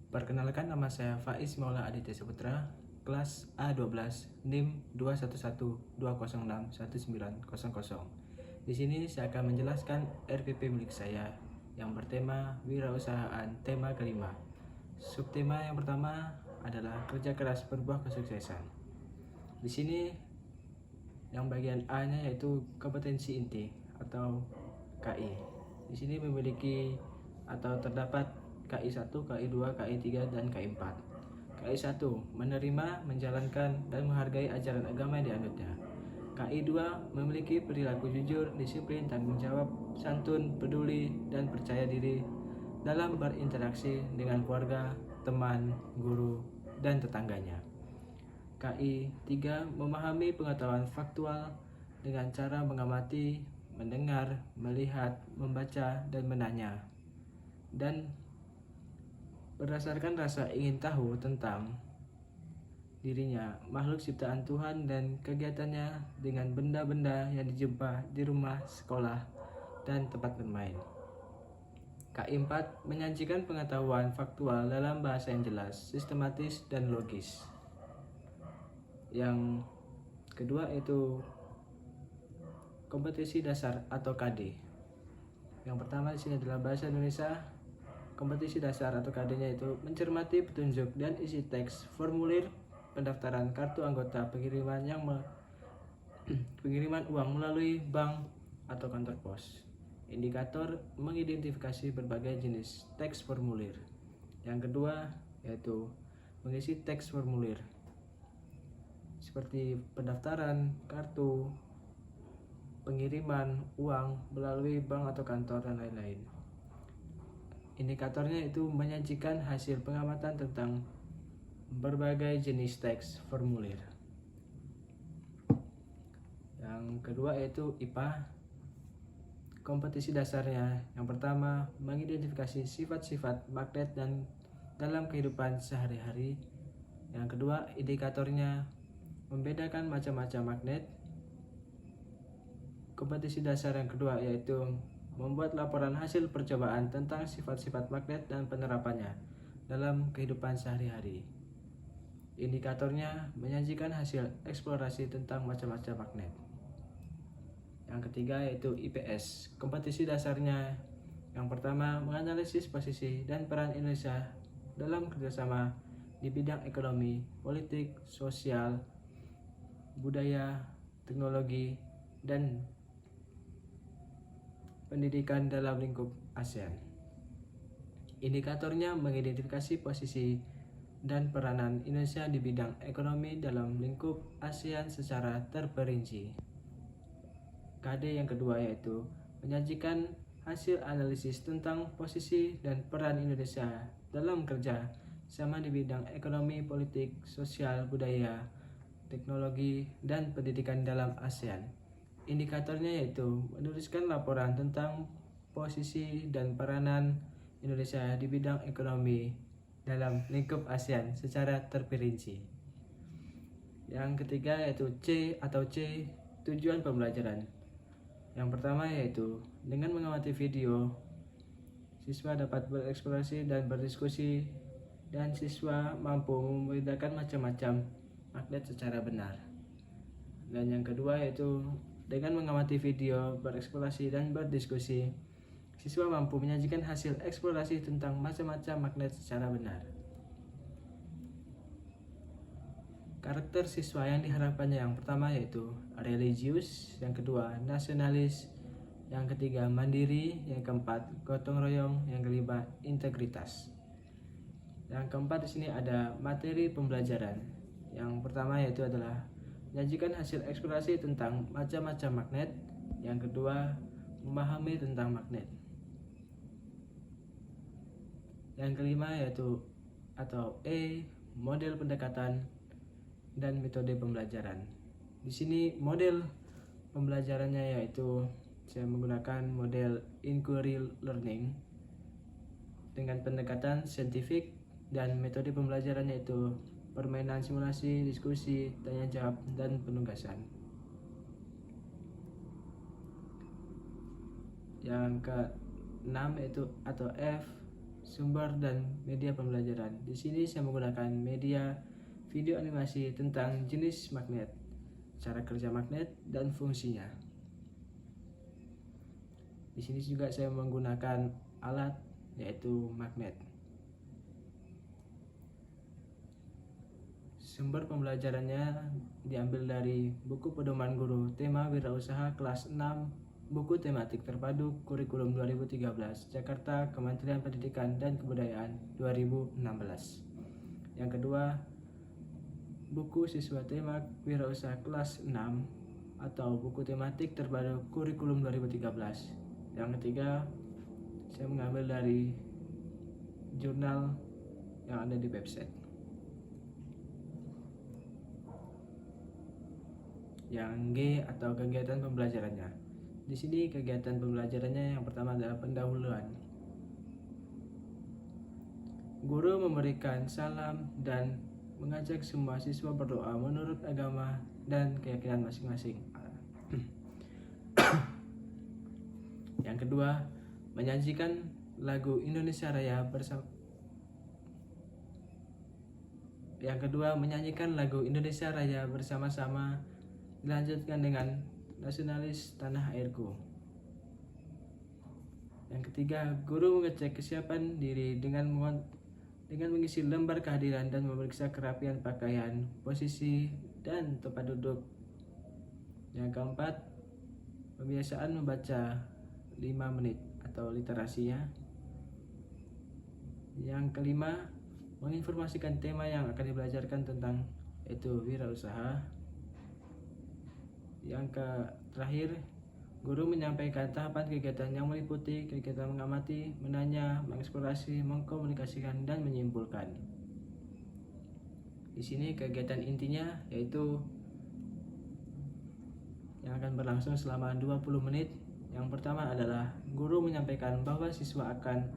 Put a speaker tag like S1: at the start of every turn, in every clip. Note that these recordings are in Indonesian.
S1: Perkenalkan, nama saya Faiz Maula Aditya Saputra, kelas A12, NIM 211206190. Di sini saya akan menjelaskan RPP milik saya yang bertema wirausahaan, tema kelima. Subtema yang pertama adalah kerja keras berbuah kesuksesan. Di sini yang bagian A-nya yaitu kompetensi inti atau KI. Di sini memiliki atau terdapat KI 1, KI 2, KI 3, dan KI 4. KI 1 menerima, menjalankan, dan menghargai ajaran agama yang dianutnya. KI 2 memiliki perilaku jujur, disiplin, tanggung jawab, santun, peduli, dan percaya diri dalam berinteraksi dengan keluarga, teman, guru, dan tetangganya. KI 3 memahami pengetahuan faktual dengan cara mengamati, mendengar, melihat, membaca, dan menanya, dan berdasarkan rasa ingin tahu tentang dirinya, makhluk ciptaan Tuhan, dan kegiatannya dengan benda-benda yang dijumpa di rumah, sekolah, dan tempat bermain. KI 4 menyajikan pengetahuan faktual dalam bahasa yang jelas, sistematis, dan logis. Yang kedua itu kompetensi dasar atau KD. Yang pertama di sini adalah bahasa Indonesia. Kompetensi dasar atau KD-nya itu mencermati petunjuk dan isi teks formulir pendaftaran kartu anggota pengiriman pengiriman uang melalui bank atau kantor pos. Indikator mengidentifikasi berbagai jenis teks formulir. Yang kedua yaitu mengisi teks formulir seperti pendaftaran kartu, pengiriman uang melalui bank atau kantor, dan lain-lain. Indikatornya itu menyajikan hasil pengamatan tentang berbagai jenis teks formulir. Yang kedua yaitu IPA. Kompetisi dasarnya yang pertama mengidentifikasi sifat-sifat magnet dan dalam kehidupan sehari-hari. Yang kedua indikatornya membedakan macam-macam magnet. Kompetisi dasar yang kedua yaitu membuat laporan hasil percobaan tentang sifat-sifat magnet dan penerapannya dalam kehidupan sehari-hari. Indikatornya menyajikan hasil eksplorasi tentang macam-macam magnet. Yang ketiga yaitu IPS. Kompetisi dasarnya yang pertama menganalisis posisi dan peran Indonesia dalam kerjasama di bidang ekonomi, politik, sosial, budaya, teknologi, dan pendidikan dalam lingkup ASEAN. Indikatornya mengidentifikasi posisi dan peranan Indonesia di bidang ekonomi dalam lingkup ASEAN secara terperinci. KD yang kedua yaitu menyajikan hasil analisis tentang posisi dan peran Indonesia dalam kerja sama di bidang ekonomi, politik, sosial, budaya, teknologi, dan pendidikan dalam ASEAN. Indikatornya yaitu menuliskan laporan tentang posisi dan peranan Indonesia di bidang ekonomi dalam lingkup ASEAN secara terperinci. Yang ketiga yaitu C atau C, tujuan pembelajaran. Yang pertama yaitu dengan mengamati video, siswa dapat bereksplorasi dan berdiskusi, dan siswa mampu membedakan macam-macam magnet secara benar. Dan yang kedua yaitu dengan mengamati video, bereksplorasi, dan berdiskusi, siswa mampu menyajikan hasil eksplorasi tentang macam-macam magnet secara benar. Karakter siswa yang diharapkannya yang pertama yaitu religius, yang kedua nasionalis, yang ketiga mandiri, yang keempat gotong royong, yang kelima integritas. Yang keempat di sini ada materi pembelajaran. Yang pertama yaitu adalah menyajikan hasil eksplorasi tentang macam-macam magnet. Yang kedua memahami tentang magnet. Yang kelima yaitu atau E, model pendekatan dan metode pembelajaran. Di sini model pembelajarannya yaitu saya menggunakan model inquiry learning dengan pendekatan saintifik, dan metode pembelajarannya itu permainan simulasi, diskusi, tanya jawab, dan penugasan. Yang ke-6 yaitu atau F, Sumber dan media pembelajaran. Di sini saya menggunakan media video animasi tentang jenis magnet, cara kerja magnet, dan fungsinya. Di sini juga saya menggunakan alat yaitu magnet. Sumber pembelajarannya diambil dari buku pedoman guru tema wirausaha kelas 6, buku tematik terpadu kurikulum 2013, Jakarta, Kementerian Pendidikan dan Kebudayaan 2016. Yang kedua, buku siswa tema wirausaha kelas 6 atau buku tematik terpadu kurikulum 2013. Yang ketiga, saya mengambil dari jurnal yang ada di website. Yang G atau kegiatan pembelajarannya. Di sini kegiatan pembelajarannya yang pertama adalah pendahuluan. Guru memberikan salam dan mengajak semua siswa berdoa menurut agama dan keyakinan masing-masing. Yang kedua, menyajikan lagu Indonesia Raya bersama. Yang kedua, menyanyikan lagu Indonesia Raya bersama-sama, dilanjutkan dengan nasionalis tanah airku. Yang ketiga, guru mengecek kesiapan diri dengan mengisi lembar kehadiran dan memeriksa kerapian pakaian, posisi, dan tempat duduk. Yang keempat, pembiasaan membaca 5 menit atau literasinya. Yang kelima, menginformasikan tema yang akan dibelajarkan tentang yaitu wirausaha. Yang terakhir, guru menyampaikan tahapan kegiatan yang meliputi kegiatan mengamati, menanya, mengeksplorasi, mengkomunikasikan, dan menyimpulkan. Di sini kegiatan intinya yaitu yang akan berlangsung selama 20 menit. Yang pertama adalah guru menyampaikan bahwa siswa akan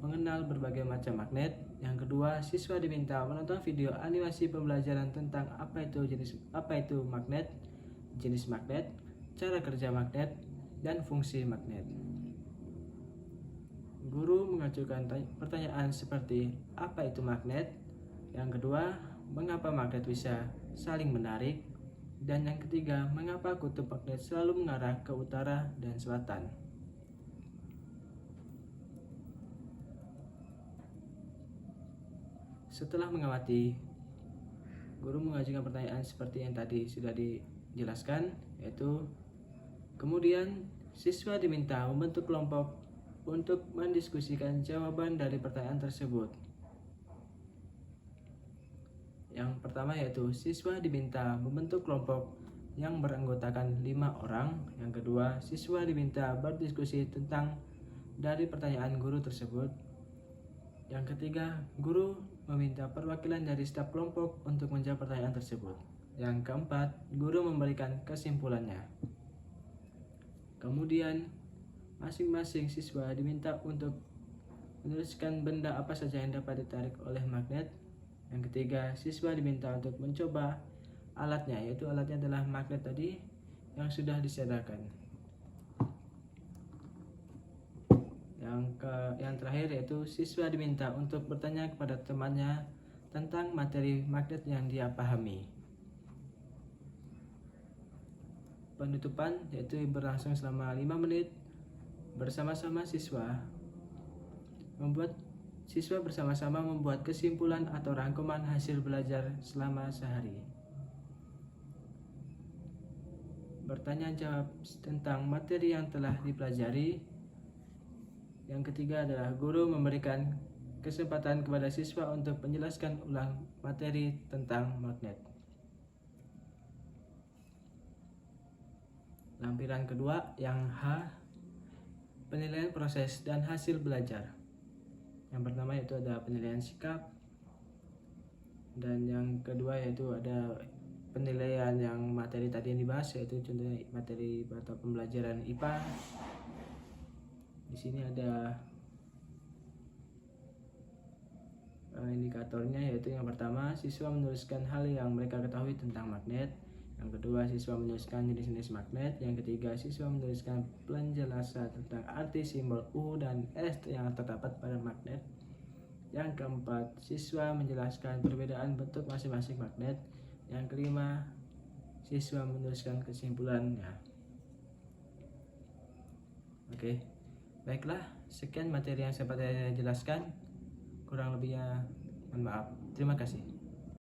S1: mengenal berbagai macam magnet. Yang kedua, siswa diminta menonton video animasi pembelajaran tentang apa itu magnet, jenis magnet, cara kerja magnet, dan fungsi magnet. Guru mengajukan pertanyaan seperti apa itu magnet? Yang kedua, mengapa magnet bisa saling menarik? Dan yang ketiga, mengapa kutub magnet selalu mengarah ke utara dan selatan? Setelah mengamati, guru mengajukan pertanyaan seperti yang tadi sudah dijelaskan, yaitu kemudian siswa diminta membentuk kelompok untuk mendiskusikan jawaban dari pertanyaan tersebut. Yang pertama yaitu siswa diminta membentuk kelompok yang beranggotakan 5 orang. Yang kedua, siswa diminta berdiskusi tentang dari pertanyaan guru tersebut. Yang ketiga, guru meminta perwakilan dari staf kelompok untuk menjawab pertanyaan tersebut. Yang keempat, guru memberikan kesimpulannya. Kemudian, masing-masing siswa diminta untuk menuliskan benda apa saja yang dapat ditarik oleh magnet. Yang ketiga, siswa diminta untuk mencoba alatnya, yaitu alatnya adalah magnet tadi yang sudah disediakan. Yang terakhir yaitu siswa diminta untuk bertanya kepada temannya tentang materi magnet yang dia pahami. Penutupan yaitu berlangsung selama 5 menit bersama-sama siswa bersama-sama membuat kesimpulan atau rangkuman hasil belajar selama sehari. Bertanya jawab tentang materi yang telah dipelajari. Yang ketiga adalah guru memberikan kesempatan kepada siswa untuk menjelaskan ulang materi tentang magnet. Lampiran kedua yang H, penilaian proses dan hasil belajar. Yang pertama yaitu ada penilaian sikap, dan yang kedua yaitu ada penilaian yang materi tadi yang dibahas, yaitu contohnya materi atau pembelajaran IPA. Di sini ada indikatornya, yaitu yang pertama siswa menuliskan hal yang mereka ketahui tentang magnet. Yang kedua, siswa menuliskan jenis-jenis magnet. Yang ketiga, siswa menuliskan penjelasan tentang arti simbol U dan S yang terdapat pada magnet. Yang keempat, siswa menjelaskan perbedaan bentuk masing-masing magnet. Yang kelima, siswa menuliskan kesimpulannya. Oke, baiklah, sekian materi yang sempat saya jelaskan. Kurang lebihnya mohon maaf. Terima kasih.